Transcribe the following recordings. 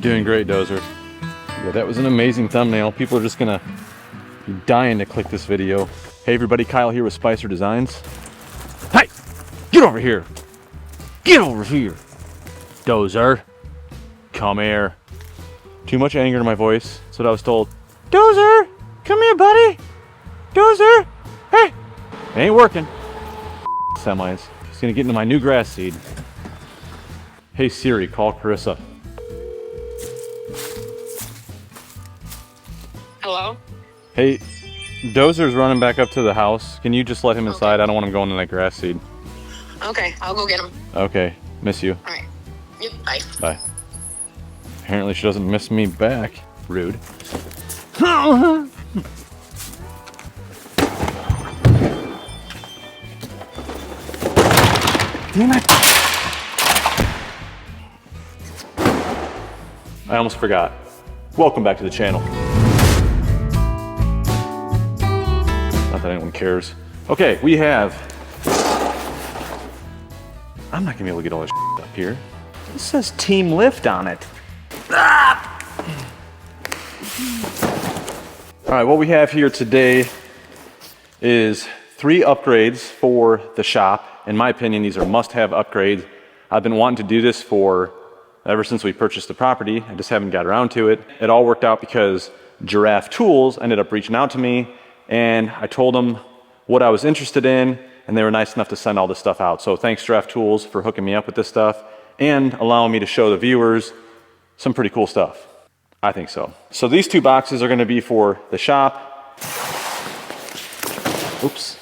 Doing great, Dozer. Yeah, that was an amazing thumbnail. People are just gonna be dying to click this video. Hey everybody, Kyle here with Spicer Designs. Hey, get over here. Get over here. Dozer, come here. Too much anger in my voice. That's what I was told. Dozer, come here, buddy. Dozer, hey. It ain't working. Semis. He's gonna get into my new grass seed. Hey Siri, call Carissa. Hello? Hey, Dozer's running back up to the house. Can you just let him inside? I don't want him going in that grass seed. Okay, I'll go get him. Okay, miss you. All right. Yep, bye. Bye. Apparently she doesn't miss me back. Rude. Damn it. I almost forgot. Welcome back to the channel. Not that anyone cares. Okay, we have... I'm not gonna be able to get all this up here. This says Team Lift on it. All right, what we have here today is 3 upgrades for the shop. In my opinion, these are must-have upgrades. I've been wanting to do this for ever since we purchased the property. I just haven't got around to it. It all worked out because Giraffe Tools ended up reaching out to me, and I told them what I was interested in, and they were nice enough to send all this stuff out. So thanks Giraffe Tools for hooking me up with this stuff and allowing me to show the viewers some pretty cool stuff. I think so. So these 2 boxes are gonna be for the shop. Oops.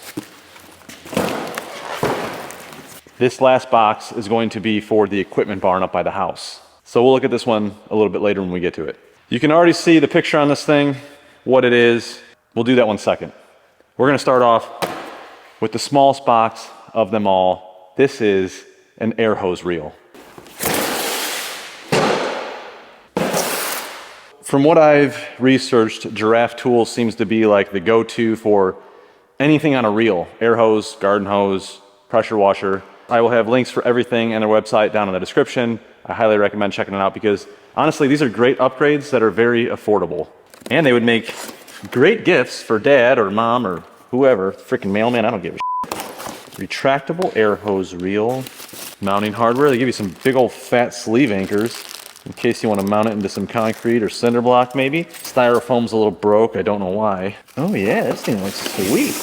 This last box is going to be for the equipment barn up by the house. So we'll look at this one a little bit later when we get to it. You can already see the picture on this thing, what it is. We'll do that one second. We're gonna start off with the smallest box of them all. This is an air hose reel. From what I've researched, Giraffe Tools seems to be like the go-to for anything on a reel. Air hose, garden hose, pressure washer. I will have links for everything and their website down in the description. I highly recommend checking it out because honestly, these are great upgrades that are very affordable. And they would make great gifts for dad or mom or whoever, freaking mailman, I don't give a shit. Retractable air hose reel. Mounting hardware, they give you some big old fat sleeve anchors in case you want to mount it into some concrete or cinder block maybe. Styrofoam's a little broke, I don't know why. Oh yeah, this thing looks sweet.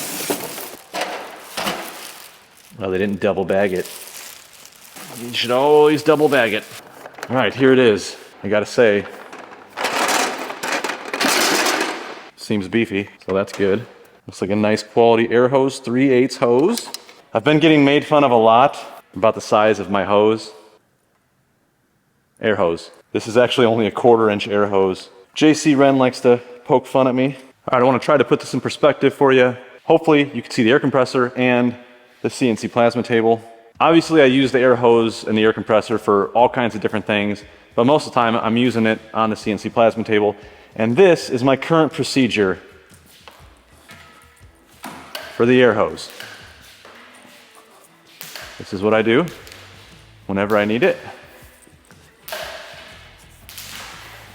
Well, they didn't double bag it. You should always double bag it. All right, here it is. I gotta say, seems beefy, so that's good. Looks like a nice quality air hose, 3/8 hose. I've been getting made fun of a lot about the size of my hose. Air hose. This is actually only a 1/4-inch air hose. JC Wren likes to poke fun at me. All right, I wanna try to put this in perspective for you. Hopefully you can see the air compressor and the CNC plasma table. Obviously I use the air hose and the air compressor for all kinds of different things, but most of the time I'm using it on the CNC plasma table. And this is my current procedure for the air hose. This is what I do whenever I need it.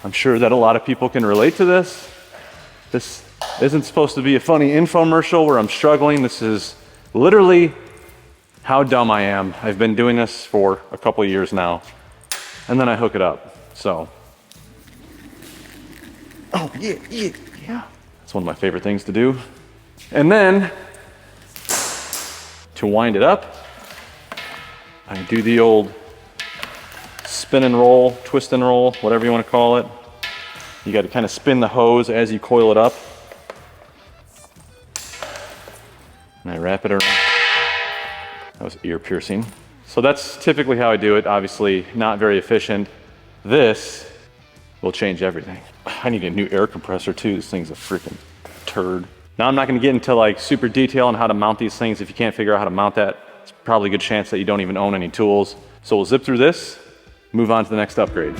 I'm sure that a lot of people can relate to this. This isn't supposed to be a funny infomercial where I'm struggling. This is literally how dumb I am. I've been doing this for a couple of years now, and then I hook it up. So, oh yeah. It's one of my favorite things to do. And then, to wind it up, I do the old spin and roll, twist and roll, whatever you want to call it. You got to kind of spin the hose as you coil it up. And I wrap it around. That was ear piercing. So that's typically how I do it. Obviously not very efficient. This will change everything. I need a new air compressor too. This thing's a freaking turd. Now I'm not gonna get into like super detail on how to mount these things. If you can't figure out how to mount that, it's probably a good chance that you don't even own any tools. So we'll zip through this, move on to the next upgrade.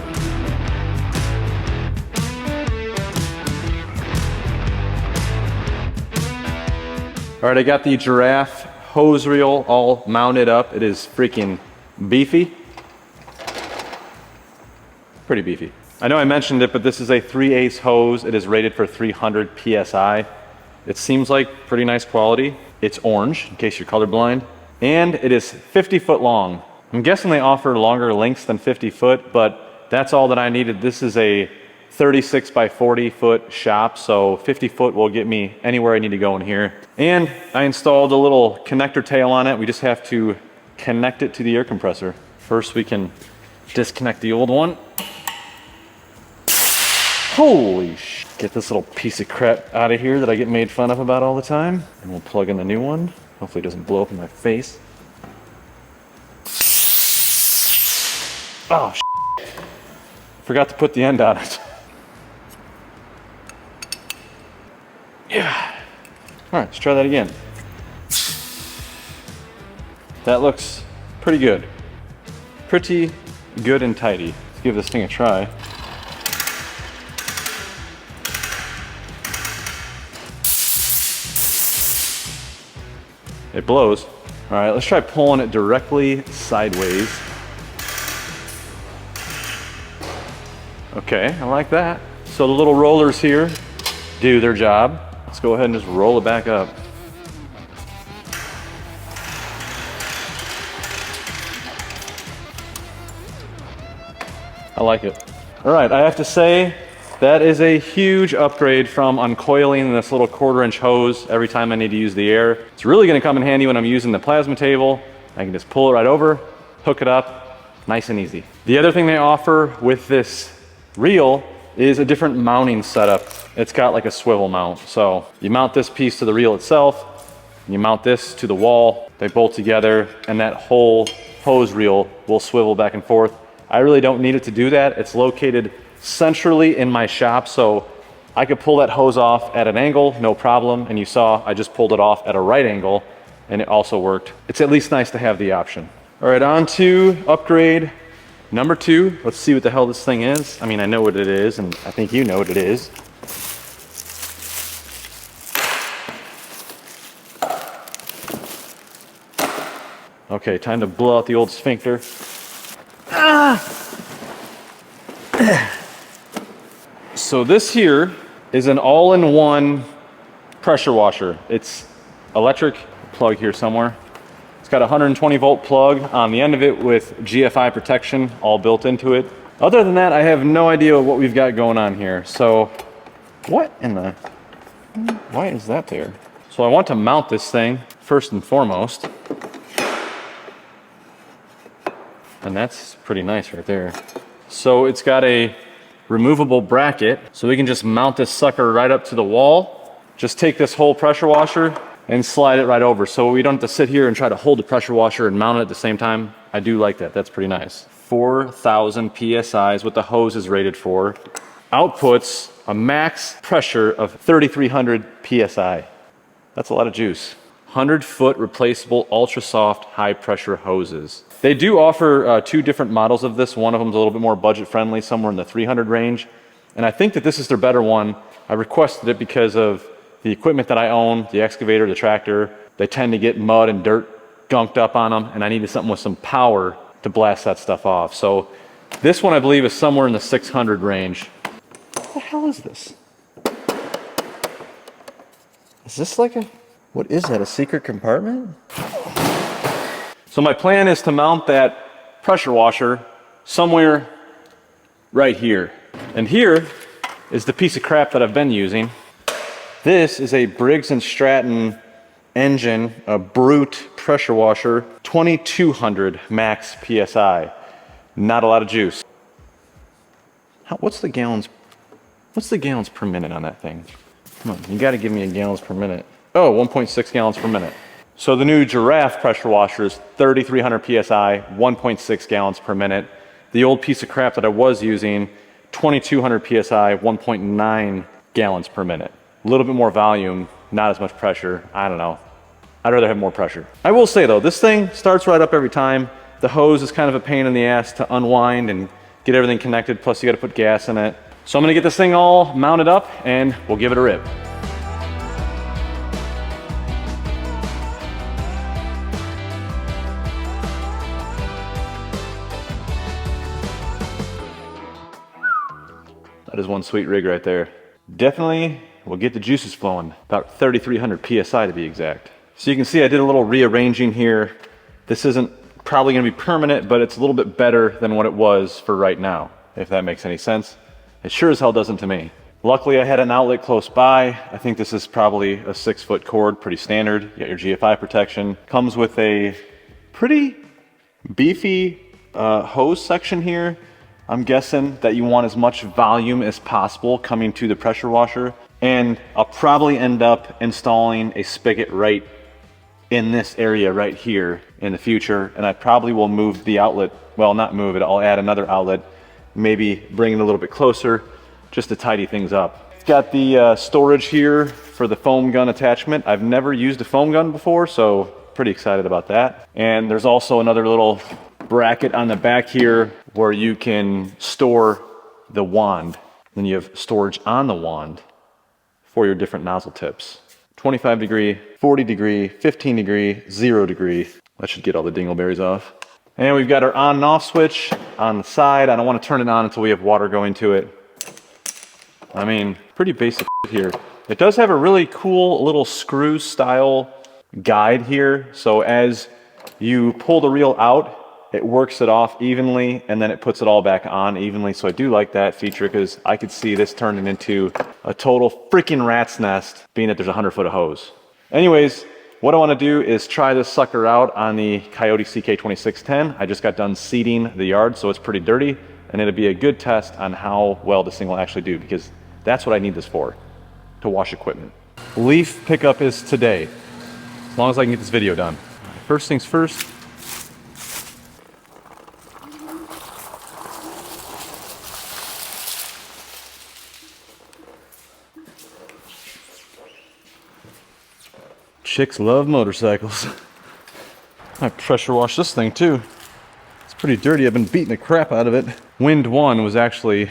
All right, I got the Giraffe hose reel all mounted up. It is freaking beefy. Pretty beefy. I know I mentioned it, but this is a 3/8 hose. It is rated for 300 PSI. It seems like pretty nice quality. It's orange, in case you're colorblind. And it is 50 foot long. I'm guessing they offer longer lengths than 50 foot, but that's all that I needed. This is a 36 by 40 foot shop, so 50 foot will get me anywhere I need to go in here. And I installed a little connector tail on it. We just have to connect it to the air compressor. First we can disconnect the old one. Holy sh! Get this little piece of crap out of here that I get made fun of about all the time. And we'll plug in the new one. Hopefully it doesn't blow up in my face. Oh, sh! Forgot to put the end on it. Yeah. All right, let's try that again. That looks pretty good. Pretty good and tidy. Let's give this thing a try. It blows. All right, let's try pulling it directly sideways. Okay, I like that. So the little rollers here do their job. Let's go ahead and just roll it back up. I like it. All right, I have to say, that is a huge upgrade from uncoiling this little 1/4-inch hose every time I need to use the air. It's really gonna come in handy when I'm using the plasma table. I can just pull it right over, hook it up, nice and easy. The other thing they offer with this reel is a different mounting setup. It's got like a swivel mount. So you mount this piece to the reel itself, you mount this to the wall, they bolt together, and that whole hose reel will swivel back and forth. I really don't need it to do that. It's located centrally in my shop, so I could pull that hose off at an angle, no problem. And you saw I just pulled it off at a right angle and it also worked. It's at least nice to have the option. All right, on to upgrade number 2. Let's see what the hell this thing is. I mean, I know what it is, and I think you know what it is. Okay, time to blow out the old sphincter. So this here is an all-in-one pressure washer. It's electric, plug here somewhere. It's got a 120 volt plug on the end of it with GFI protection all built into it. Other than that, I have no idea what we've got going on here. So what in the, why is that there? So I want to mount this thing first and foremost. And that's pretty nice right there. So it's got a removable bracket, so we can just mount this sucker right up to the wall. Just take this whole pressure washer and slide it right over, so we don't have to sit here and try to hold the pressure washer and mount it at the same time. I do like that, that's pretty nice. 4,000 PSI is what the hose is rated for. Outputs a max pressure of 3,300 PSI. That's a lot of juice. 100-foot replaceable ultra soft high pressure hoses. They do offer 2 different models of this. One of them is a little bit more budget friendly, somewhere in the 300 range. And I think that this is their better one. I requested it because of the equipment that I own, the excavator, the tractor. They tend to get mud and dirt gunked up on them, and I needed something with some power to blast that stuff off. So this one I believe is somewhere in the 600 range. What the hell is this? Is this like a, what is that, a secret compartment? So my plan is to mount that pressure washer somewhere right here. And here is the piece of crap that I've been using. This is a Briggs & Stratton engine, a Brute pressure washer, 2,200 max PSI. Not a lot of juice. What's the gallons per minute on that thing? Come on, you gotta give me a gallons per minute. Oh, 1.6 gallons per minute. So the new Giraffe pressure washer is 3,300 PSI, 1.6 gallons per minute. The old piece of crap that I was using, 2,200 PSI, 1.9 gallons per minute. A little bit more volume, not as much pressure. I don't know. I'd rather have more pressure. I will say though, this thing starts right up every time. The hose is kind of a pain in the ass to unwind and get everything connected, plus you gotta put gas in it. So I'm gonna get this thing all mounted up and we'll give it a rip. That is one sweet rig right there. Definitely will get the juices flowing. About 3,300 PSI to be exact. So you can see I did a little rearranging here. This isn't probably gonna be permanent, but it's a little bit better than what it was for right now, if that makes any sense. It sure as hell doesn't to me. Luckily I had an outlet close by. I think this is probably a 6-foot cord, pretty standard. You got your GFI protection. Comes with a pretty beefy hose section here. I'm guessing that you want as much volume as possible coming to the pressure washer. And I'll probably end up installing a spigot right in this area right here in the future. And I probably will move the outlet, well, not move it, I'll add another outlet, maybe bring it a little bit closer just to tidy things up. It's got the storage here for the foam gun attachment. I've never used a foam gun before, so pretty excited about that. And there's also another little bracket on the back here where you can store the wand. Then you have storage on the wand for your different nozzle tips. 25 degree, 40 degree, 15 degree, 0 degree. That should get all the dingleberries off. And we've got our on and off switch on the side. I don't want to turn it on until we have water going to it. I mean, pretty basic here. It does have a really cool little screw style guide here. So as you pull the reel out, it works it off evenly and then it puts it all back on evenly. So I do like that feature because I could see this turning into a total freaking rat's nest being that there's 100 foot of hose. Anyways, what I want to do is try this sucker out on the Coyote CK2610. I just got done seeding the yard, so it's pretty dirty, and it'll be a good test on how well this thing will actually do because that's what I need this for, to wash equipment. Leaf pickup is today, as long as I can get this video done. First things first, chicks love motorcycles. I pressure wash this thing too. It's pretty dirty. I've been beating the crap out of it. Wind 1 was actually,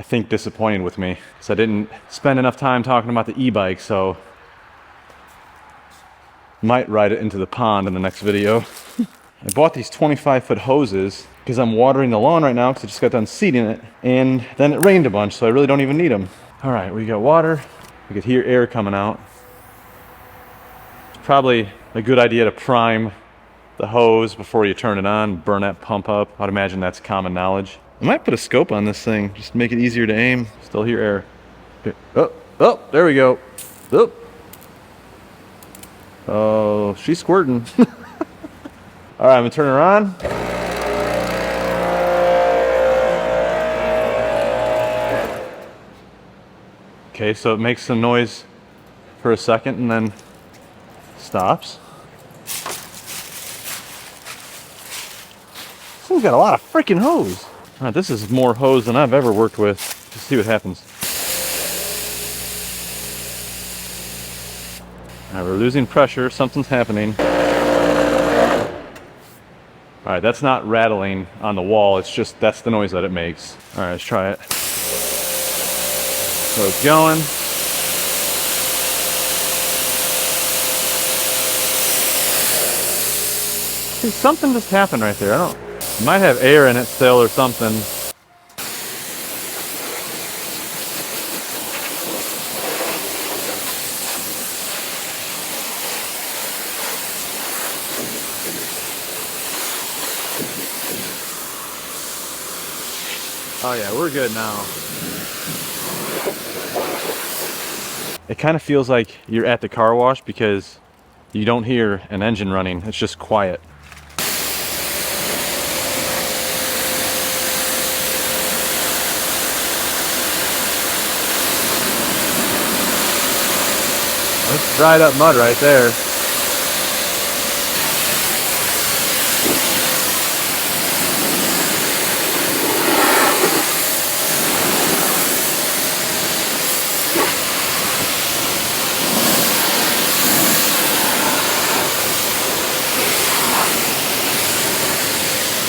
I think, disappointed with me because I didn't spend enough time talking about the e-bike, so might ride it into the pond in the next video. I bought these 25-foot hoses because I'm watering the lawn right now because I just got done seeding it, and then it rained a bunch, so I really don't even need them. All right, we got water. We could hear air coming out. Probably a good idea to prime the hose before you turn it on, burn that pump up. I'd imagine that's common knowledge. I might put a scope on this thing, just to make it easier to aim. Still hear air. Okay. Oh, there we go. Oh, she's squirting. All right, I'm gonna turn her on. Okay, so it makes some noise for a second and then stops. This thing's got a lot of freaking hose. All right, this is more hose than I've ever worked with. Let's see what happens. All right, we're losing pressure. Something's happening. All right, that's not rattling on the wall. It's just, that's the noise that it makes. All right, let's try it. So it's going. See, something just happened right there. It might have air in it still or something. Oh yeah, we're good now. It kind of feels like you're at the car wash because you don't hear an engine running. It's just quiet. That's dried up mud right there.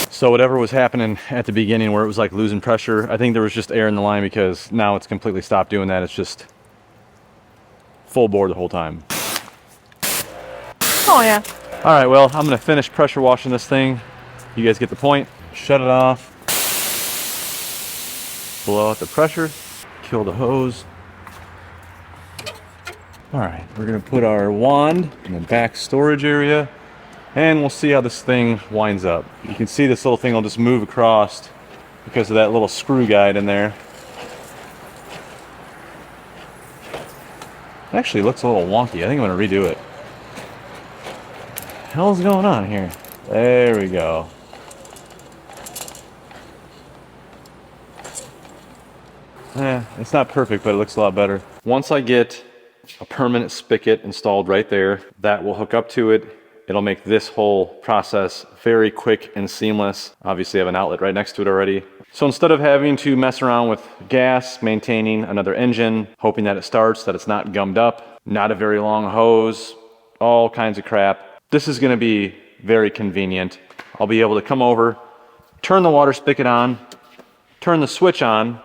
So whatever was happening at the beginning where it was like losing pressure, I think there was just air in the line because now it's completely stopped doing that. It's just full bore the whole time. Oh yeah. All right, well, I'm gonna finish pressure washing this thing. You guys get the point. Shut it off. Blow out the pressure. kill the hose. All right, we're gonna put our wand in the back storage area, and we'll see how this thing winds up. You can see this little thing will just move across because of that little screw guide in there. It actually looks a little wonky. I think I'm gonna redo it. What the hell's going on here? There we go. It's not perfect, but it looks a lot better. Once I get a permanent spigot installed right there, that will hook up to it. It'll make this whole process very quick and seamless. Obviously I have an outlet right next to it already. So instead of having to mess around with gas, maintaining another engine, hoping that it starts, that it's not gummed up, not a very long hose, all kinds of crap, this is gonna be very convenient. I'll be able to come over, turn the water spigot on, turn the switch on,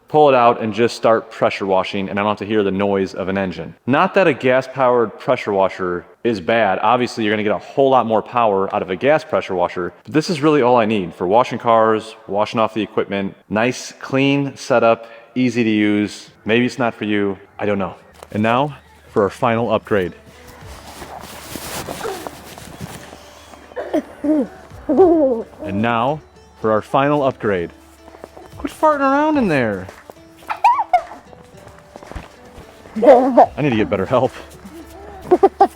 pull it out, and just start pressure washing, and I don't have to hear the noise of an engine. Not that a gas-powered pressure washer is bad. Obviously, you're gonna get a whole lot more power out of a gas pressure washer, but this is really all I need for washing cars, washing off the equipment. Nice, clean setup, easy to use. Maybe it's not for you, I don't know. And now for our final upgrade. And now for our final upgrade. Quit farting around in there. I need to get better help.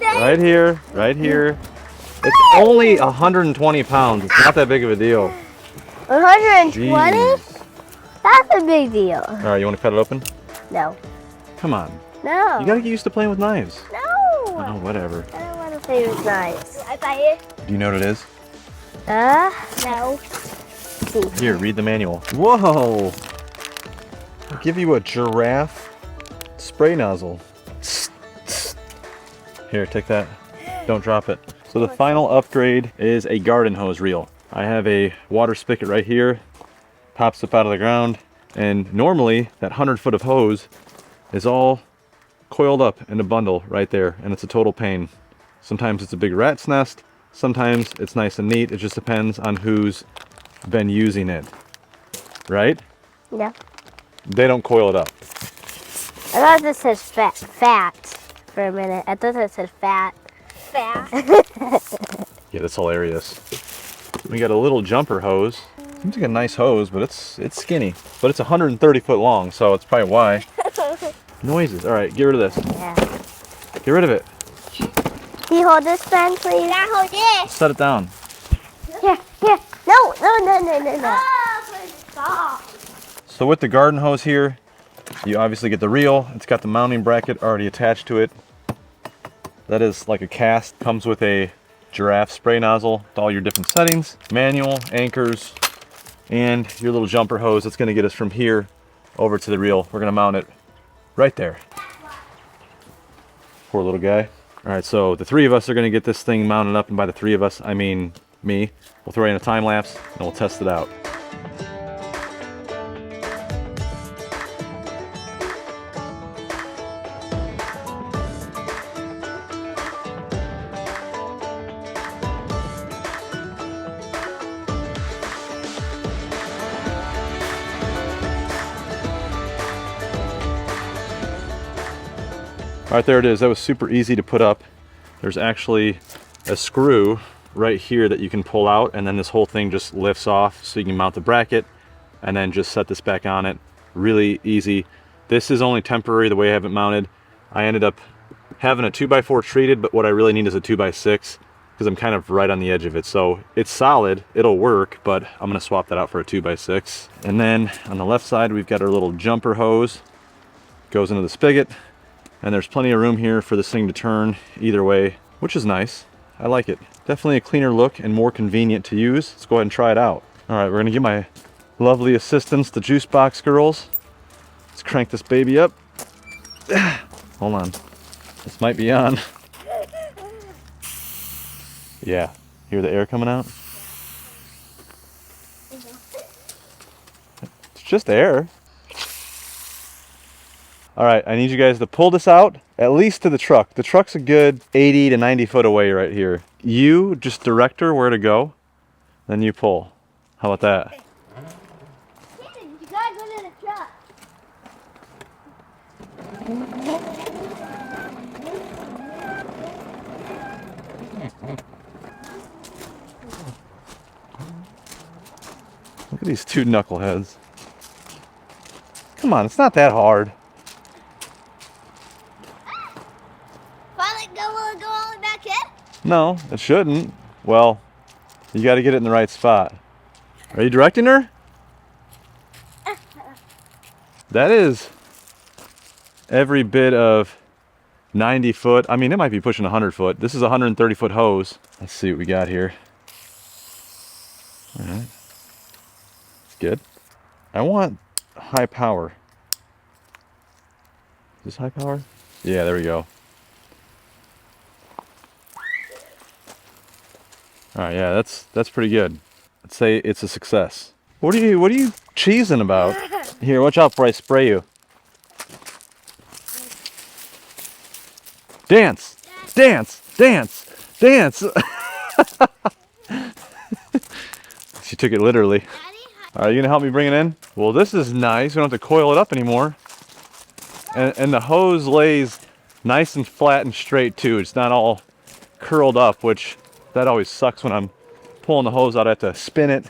Right here, right here. It's only 120 pounds. It's not that big of a deal. 120? Jeez. That's a big deal. All right, you want to cut it open? No. Come on. No. You gotta get used to playing with knives. No. Oh, whatever. I don't want to play with knives. I buy it. Do you know what it is? No. Here, read the manual. Whoa! I'll give you a giraffe spray nozzle. Here, take that. Don't drop it. So the final upgrade is a garden hose reel. I have a water spigot right here. Pops up out of the ground. And normally, that 100 foot of hose is all coiled up in a bundle right there. And it's a total pain. Sometimes it's a big rat's nest. Sometimes it's nice and neat. It just depends on who's been using it. Right? Yeah. They don't coil it up. I thought this says fat for a minute. I thought it said fat. Fat. Yeah, that's hilarious. We got a little jumper hose. Seems like a nice hose, but it's skinny. But it's 130 foot long, so it's probably why. Noises. All right, get rid of this. Yeah. Get rid of it. Can you hold this pen, please? Can I hold this? Set it down. Here. No. Stop. So with the garden hose here, you obviously get the reel. It's got the mounting bracket already attached to it. That is like a cast. Comes with a giraffe spray nozzle with all your different settings, manual, anchors, and your little jumper hose that's gonna get us from here over to the reel. We're gonna mount it right there. Poor little guy. All right, so the three of us are gonna get this thing mounted up, and by the three of us, I mean me. We'll throw in a time lapse and we'll test it out. All right, there it is. That was super easy to put up. There's actually a screw right here that you can pull out, and then this whole thing just lifts off so you can mount the bracket and then just set this back on it. Really easy. This is only temporary the way I have it mounted. I ended up having a 2x4 treated, but what I really need is a 2x6 because I'm kind of right on the edge of it. So it's solid, it'll work, but I'm gonna swap that out for a 2x6. And then on the left side, we've got our little jumper hose. Goes into the spigot. And there's plenty of room here for this thing to turn either way, which is nice. I like it. Definitely a cleaner look and more convenient to use. Let's go ahead and try it out. All right, we're gonna give my lovely assistants, the Juice Box girls. Let's crank this baby up. Hold on. This might be on. Yeah, hear the air coming out? It's just air. All right, I need you guys to pull this out, at least to the truck. The truck's a good 80 to 90 foot away right here. You just direct her where to go, then you pull. How about that? You gotta go to the truck. Look at these two knuckleheads. Come on, it's not that hard. Will it go all the way back in? No, it shouldn't. Well, you got to get it in the right spot. Are you directing her? That is every bit of 90 foot. I mean, it might be pushing 100 foot. This is a 130 foot hose. Let's see what we got here. All right. It's good. I want high power. Is this high power? Yeah, there we go. All right, yeah, that's pretty good. I'd say it's a success. What are you cheesing about? Here, watch out before I spray you. Dance, dance, dance, dance. She took it literally. Are you gonna help me bring it in? Well, this is nice. We don't have to coil it up anymore. And the hose lays nice and flat and straight too. It's not all curled up, which that always sucks when I'm pulling the hose out. I have to spin it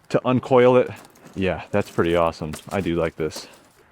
to uncoil it. Yeah, that's pretty awesome. I do like this.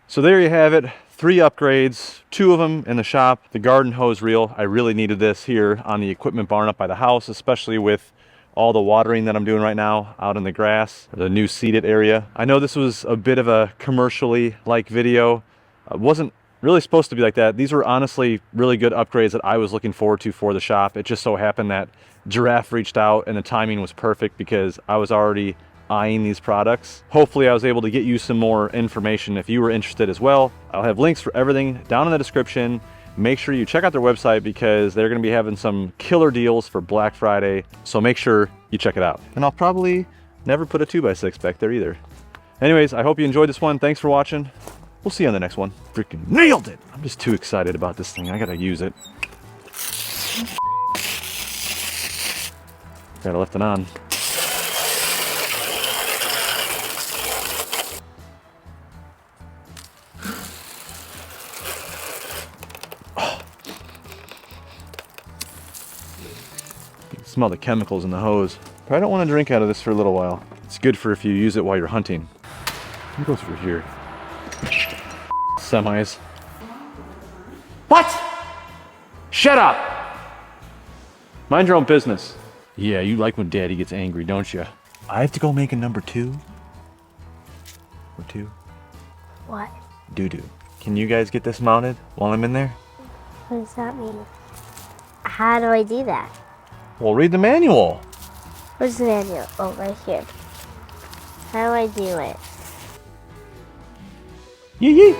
So there you have it. 3 upgrades, 2 of them in the shop. The garden hose reel, I really needed this here on the equipment barn up by the house, especially with all the watering that I'm doing right now out in the grass, the new seeded area. I know this was a bit of a commercially like video. It wasn't really supposed to be like that. These were honestly really good upgrades that I was looking forward to for the shop. It just so happened that Giraffe reached out and the timing was perfect because I was already eyeing these products. Hopefully I was able to get you some more information if you were interested as well. I'll have links for everything down in the description. Make sure you check out their website because they're going to be having some killer deals for Black Friday. So make sure you check it out. And I'll probably never put a 2x6 back there either. Anyways, I hope you enjoyed this one. Thanks for watching. We'll see you on the next one. Freaking nailed it! I'm just too excited about this thing. I gotta use it. Gotta left it on. You can smell the chemicals in the hose. Probably don't want to drink out of this for a little while. It's good for if you use it while you're hunting. What goes through here? Semis. What? Shut up! Mind your own business. Yeah, you like when Daddy gets angry, don't you? I have to go make a number 2. Or 2. What? Doo-doo. Can you guys get this mounted while I'm in there? What does that mean? How do I do that? Well, read the manual. Where's the manual? Oh, right here. How do I do it? Yee yee.